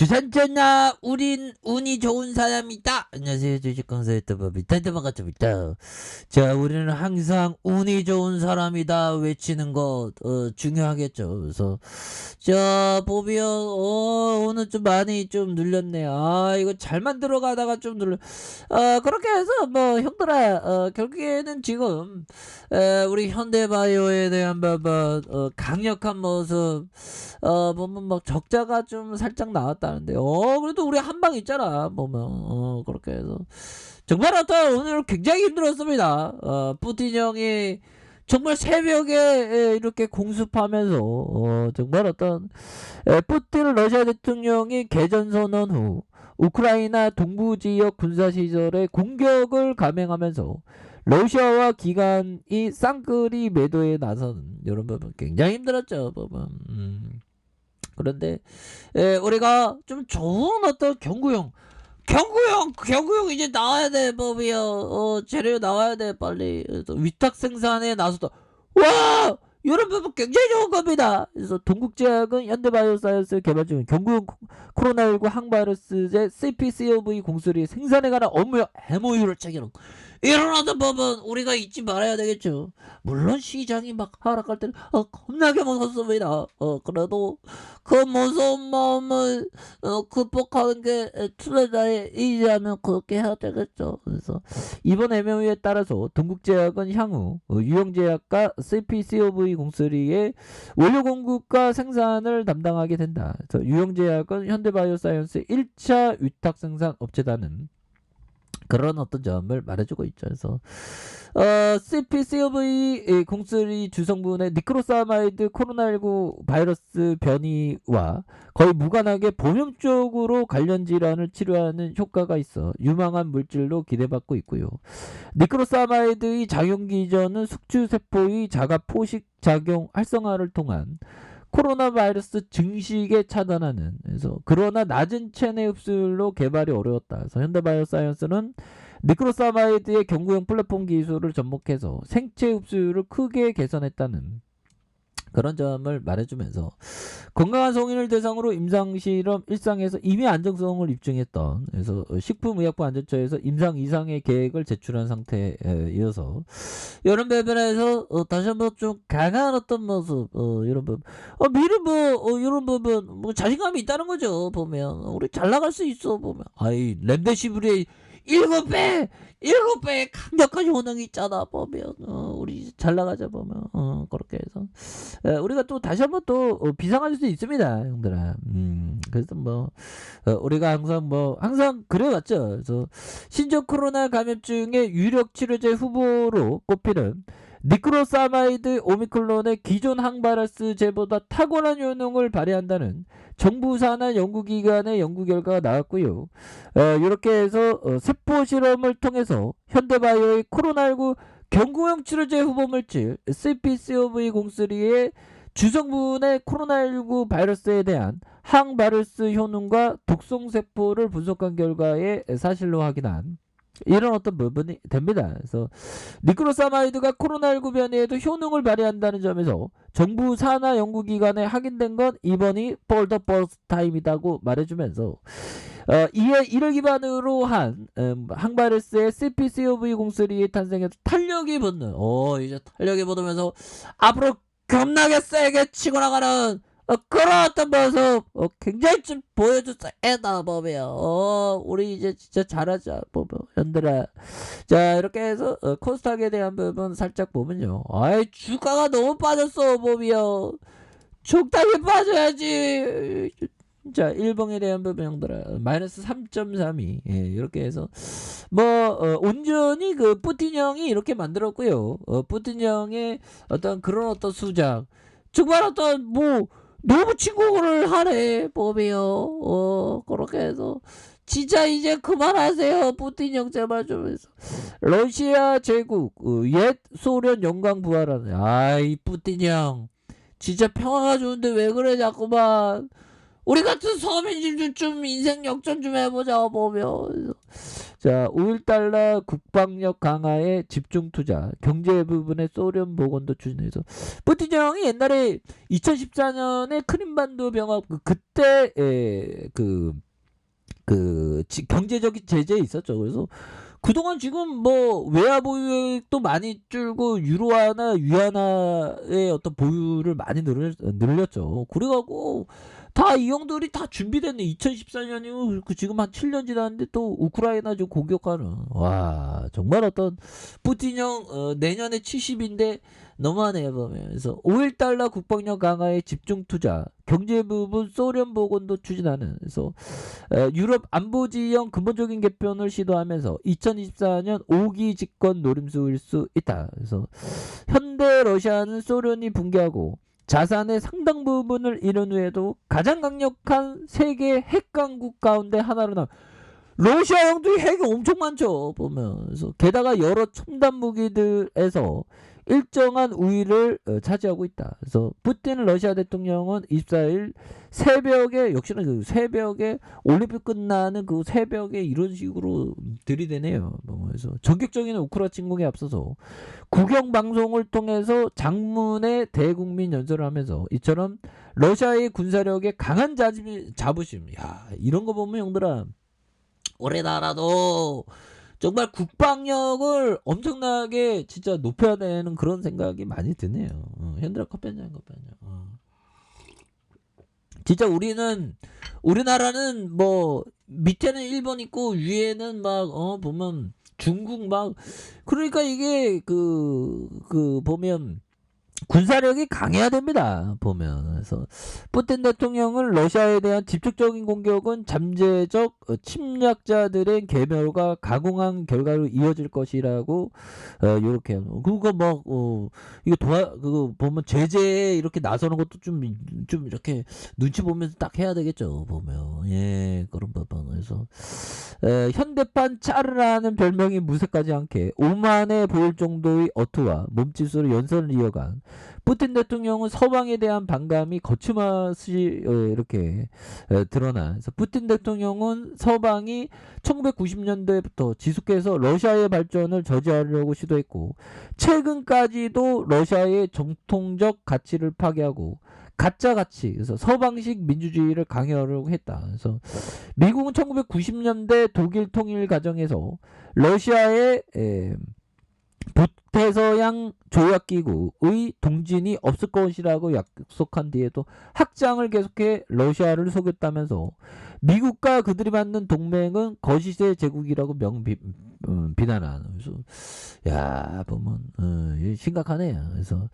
주산전나 우린 운이 좋은 사람이다. 안녕하세요, 주식강사 유튜버 밑단대 반갑습니다. 자, 우리는 항상 운이 좋은 사람이다 외치는 것 중요하겠죠. 그래서 자 보면 오늘 좀 많이 좀 눌렸네. 아, 이거 잘 만들어 가다가 좀 눌려. 그렇게 해서 뭐 형들아, 결국에는 지금 우리 현대바이오에 대한 강력한 모습 보면 막 적자가 좀 살짝 나왔다는데, 그래도 우리 한방 있잖아 보면. 그렇게 해서 정말 오늘 굉장히 힘들었습니다. 푸틴 형이 정말 새벽에 이렇게 공습하면서 정말 푸틴 러시아 대통령이 개전 선언 후 우크라이나 동부 지역 군사 시설에 공격을 감행하면서 러시아와 기관이 쌍끌이 매도에 나서는 이런 부분 굉장히 힘들었죠 보면. 그런데 우리가 좀 좋은 경구용 이제 나와야 돼 법이요. 재료 나와야 돼 빨리. 그래서 위탁 생산에 나서다. 와, 이런 부분 굉장히 좋은 겁니다. 그래서 동국제약은 현대바이오사이언스 개발 중인 경구용 코로나19 항바이러스제 CPCOV 공수리 생산에 관한 업무 MOU를 체결한 이런 법은 우리가 잊지 말아야 되겠죠. 물론 시장이 막 하락할 때는 겁나게 무섭습니다. 그래도 그 무서운 마음을 극복하는 게 투자자의 의지하면 그렇게 해야 되겠죠. 그래서 이번 MOU에 따라서 동국제약은 향후 유영제약과 CPCOV 공수리의 원료 공급과 생산을 담당하게 된다. 그래서 유영제약은 현대바이오사이언스 1차 위탁 생산 업체다는 그런 점을 말해주고 있죠. 그래서 CPCOV 공수리 주성분의 니크로사마이드 코로나19 바이러스 변이와 거의 무관하게 보험적으로 관련 질환을 치료하는 효과가 있어 유망한 물질로 기대받고 있고요. 니크로사마이드의 작용 기전은 숙주세포의 자가 포식 작용 활성화를 통한 코로나 바이러스 증식에 차단하는, 그래서 그러나 낮은 체내 흡수율로 개발이 어려웠다. 그래서 현대바이오사이언스는 니크로사마이드의 경구용 플랫폼 기술을 접목해서 생체 흡수율을 크게 개선했다는 그런 점을 말해주면서 건강한 성인을 대상으로 임상실험 1상에서 이미 안정성을 입증했던, 그래서 식품의약품 안전처에서 임상 이상의 계획을 제출한 상태에 이어서 이런 부분에서 다시 한번 좀 강한 모습, 이런 부분 미리 이런 부분 자신감이 있다는 거죠. 보면 우리 잘 나갈 수 있어 보면. 아이 렘데시브리의 7배의 강력한 효능이 있잖아 보면. 우리 잘 나가자 보면. 그렇게 해서 우리가 또 다시 한번 또 비상할 수 있습니다 형들아. 그래서 우리가 항상 그래왔죠. 그래서 신종 코로나 감염증의 유력 치료제 후보로 꼽히는 니크로사마이드 오미크론의 기존 항바이러스제보다 탁월한 효능을 발휘한다는 정부 산하 연구기관의 연구 결과가 나왔고요. 이렇게 해서 세포 실험을 통해서 현대바이오의 코로나19 경구용 치료제 후보 물질 CPCOV 공수리의 주성분의 코로나19 바이러스에 대한 항바이러스 효능과 독성세포를 분석한 결과에 사실로 확인한 이런 부분이 됩니다. 그래서 니크로사마이드가 코로나19 변이에도 효능을 발휘한다는 점에서 정부 산하 연구기관에 확인된 건 이번이 for the first time이라고 말해주면서 이를 기반으로 한 항바이러스의 CPCOV 공수리의 탄생에서 탄력이 붙는 이제 탄력이 붙으면서 앞으로 겁나게 세게 치고 나가는 그런 모습 굉장히 좀 보여줬어. 애다 보면 우리 이제 진짜 잘하자 보면 현들아. 자, 이렇게 해서 코스닥에 대한 부분 살짝 보면요, 아이 주가가 너무 빠졌어 보면. 적당히 빠져야지. 자, 일봉에 대한 부분 형들아 마이너스 3.32. 이렇게 해서 온전히 그 푸틴 형이 이렇게 만들었고요. 푸틴 형의 그런 수작 정말 너무 침공을 하네 보면. 그렇게 해서 진짜 이제 그만하세요 푸틴 형 제발 좀 해서. 러시아 제국 옛 소련 영광 부활하네. 아이 푸틴 형 진짜 평화가 좋은데 왜 그래 자꾸만. 우리 같은 서민들도 좀 인생 역전 좀 해보자 보면. 자, 5.1달러 국방력 강화에 집중 투자, 경제 부분에 소련 복원도 추진해서 푸틴 형이 옛날에 2014년에 크림반도 병합 그때 경제적인 제재 있었죠. 그래서 그동안 지금 뭐 외화 보유액도 많이 줄고 유로화나 위안화의 어떤 보유를 많이 늘렸죠. 그래갖고 다 이 형들이 다 준비됐네. 2014년이면 지금 한 7년 지났는데 또 우크라이나 좀 공격하는. 와 정말 어떤 푸틴 형 내년에 70인데 너무하네요 보면. 그래서 5.1달러 국방력 강화에 집중 투자, 경제 부분 소련 복원도 추진하는. 그래서 유럽 안보 지형 근본적인 개편을 시도하면서 2024년 5기 집권 노림수일 수 있다. 그래서 현대 러시아는 소련이 붕괴하고 자산의 상당 부분을 잃은 후에도 가장 강력한 세계 핵 강국 가운데 하나로 남. 러시아 형들이 핵이 엄청 많죠 보면. 그래서 게다가 여러 첨단 무기들에서 일정한 우위를 차지하고 있다. 그래서 푸틴 러시아 대통령은 24일 새벽에, 역시나 그 새벽에 올림픽 끝나는 그 새벽에 이런 식으로 들이대네요. 그래서 전격적인 우크라 침공에 앞서서 국영 방송을 통해서 장문의 대국민 연설을 하면서 이처럼 러시아의 군사력에 강한 자부심, 야 이런 거 보면 형들아 우리나라도 정말 국방력을 엄청나게 진짜 높여야 되는 그런 생각이 많이 드네요. 현들아 커피 한잔. 진짜 우리나라는 뭐 밑에는 일본 있고 위에는 막 보면 중국 막, 그러니까 이게 보면 군사력이 강해야 됩니다. 보면. 그래서 푸틴 대통령은 러시아에 대한 직접적인 공격은 잠재적 침략자들의 괴멸과 가공한 결과로 이어질 것이라고 이렇게. 그거 막 이거 그거 보면 제재에 이렇게 나서는 것도 좀 이렇게 눈치 보면서 딱 해야 되겠죠. 보면. 예, 그런 부분. 그래서 현대판 차르라는 별명이 무색하지 않게 오만해 보일 정도의 어투와 몸짓으로 연설을 이어간 푸틴 대통령은 서방에 대한 반감이 거침없이 이렇게 드러나. 그래서 푸틴 대통령은 서방이 1990년대부터 지속해서 러시아의 발전을 저지하려고 시도했고 최근까지도 러시아의 정통적 가치를 파괴하고 가짜 가치, 그래서 서방식 민주주의를 강요하려고 했다. 그래서 미국은 1990년대 독일 통일 과정에서 러시아의 북대서양 조약기구의 동진이 없을 것이라고 약속한 뒤에도 확장을 계속해 러시아를 속였다면서 미국과 그들이 만든 동맹은 거시의 제국이라고 비난하는. 그래서 야 보면 심각하네요. 그래서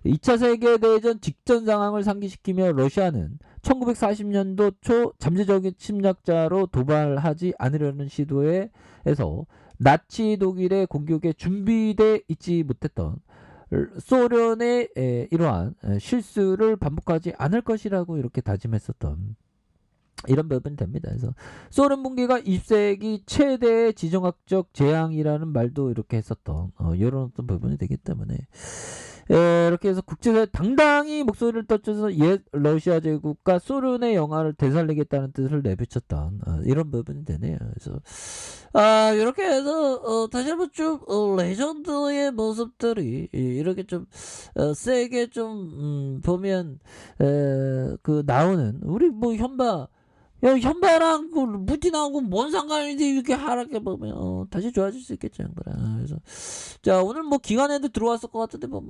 2차 세계대전 직전 상황을 상기시키며 러시아는 1940년도 초 잠재적인 침략자로 도발하지 않으려는 시도에서 나치 독일의 공격에 준비돼 있지 못했던 소련의 이러한 실수를 반복하지 않을 것이라고 이렇게 다짐했었던 이런 부분이 됩니다. 그래서 소련 붕괴가 20세기 최대의 지정학적 재앙이라는 말도 이렇게 했었던 이런 어떤 부분이 되기 때문에 이렇게 해서 국제사회 당당히 목소리를 떨쳐서 옛 러시아 제국과 소련의 영화를 되살리겠다는 뜻을 내비쳤던 이런 부분이 되네요. 그래서 이렇게 해서 다시 한번 좀 레전드의 모습들이 이렇게 좀 세게 좀 보면 나오는 우리 뭐 현바랑 그 푸틴하고 뭔 상관인지 이렇게 하락해 보면 다시 좋아질 수 있겠죠, 형들아. 그래서 자 오늘 뭐 기관에도 들어왔을 것 같은데 뭐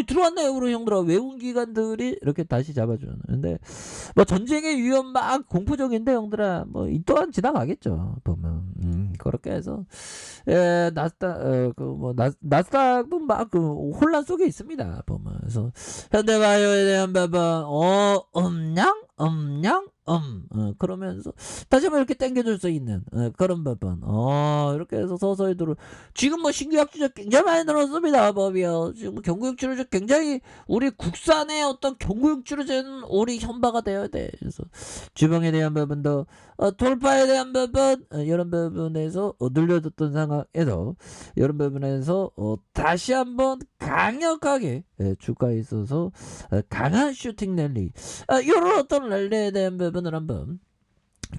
들어왔네요, 우리 형들아. 외국 기관들이 이렇게 다시 잡아주는. 근데 뭐 전쟁의 위험 막 공포적인데 형들아, 뭐 이 또한 지나가겠죠, 보면. 그렇게 해서 나스닥도 막 혼란 속에 있습니다, 보면. 그래서 현대바이오에 대한 부분 그러면서 다시 한번 이렇게 땡겨줄 수 있는 그런 부분. 이렇게 해서 서서히 지금 뭐 신규약주자 굉장히 많이 늘었습니다, 법이요. 지금 경구육주로 굉장히 우리 국산의 어떤 경구육주로제는 우리 현바가 되어야 돼. 그래서 주방에 대한 부분도 돌파에 대한 부분 이런 부분에서 늘려줬던 상황에서 이런 부분에서 다시 한번 강력하게 주가에 있어서 강한 슈팅 랠리 이런 어떤 랠리에 대한 부분을 한번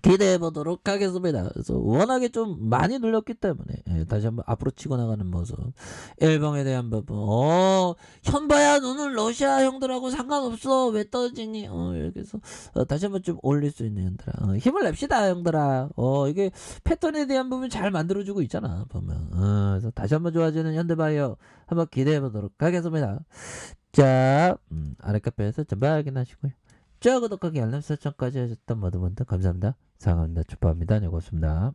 기대해 보도록 하겠습니다. 그래서 워낙에 좀 많이 눌렸기 때문에 다시 한번 앞으로 치고 나가는 모습. 일본에 대한 부분. 현바야 너는 러시아 형들하고 상관없어. 왜 떨어지니? 이렇게 해서 다시 한번 좀 올릴 수 있는 형들아. 힘을 냅시다 형들아. 이게 패턴에 대한 부분 잘 만들어주고 있잖아 보면. 그래서 다시 한번 좋아지는 현대바이오 한번 기대해 보도록 하겠습니다. 자, 아랫카페에서 전부 확인하시고요. 자, 구독하기 알람 설정까지 해줬던 모든 분들 감사합니다. 사랑합니다. 축복합니다. 네, 고맙습니다.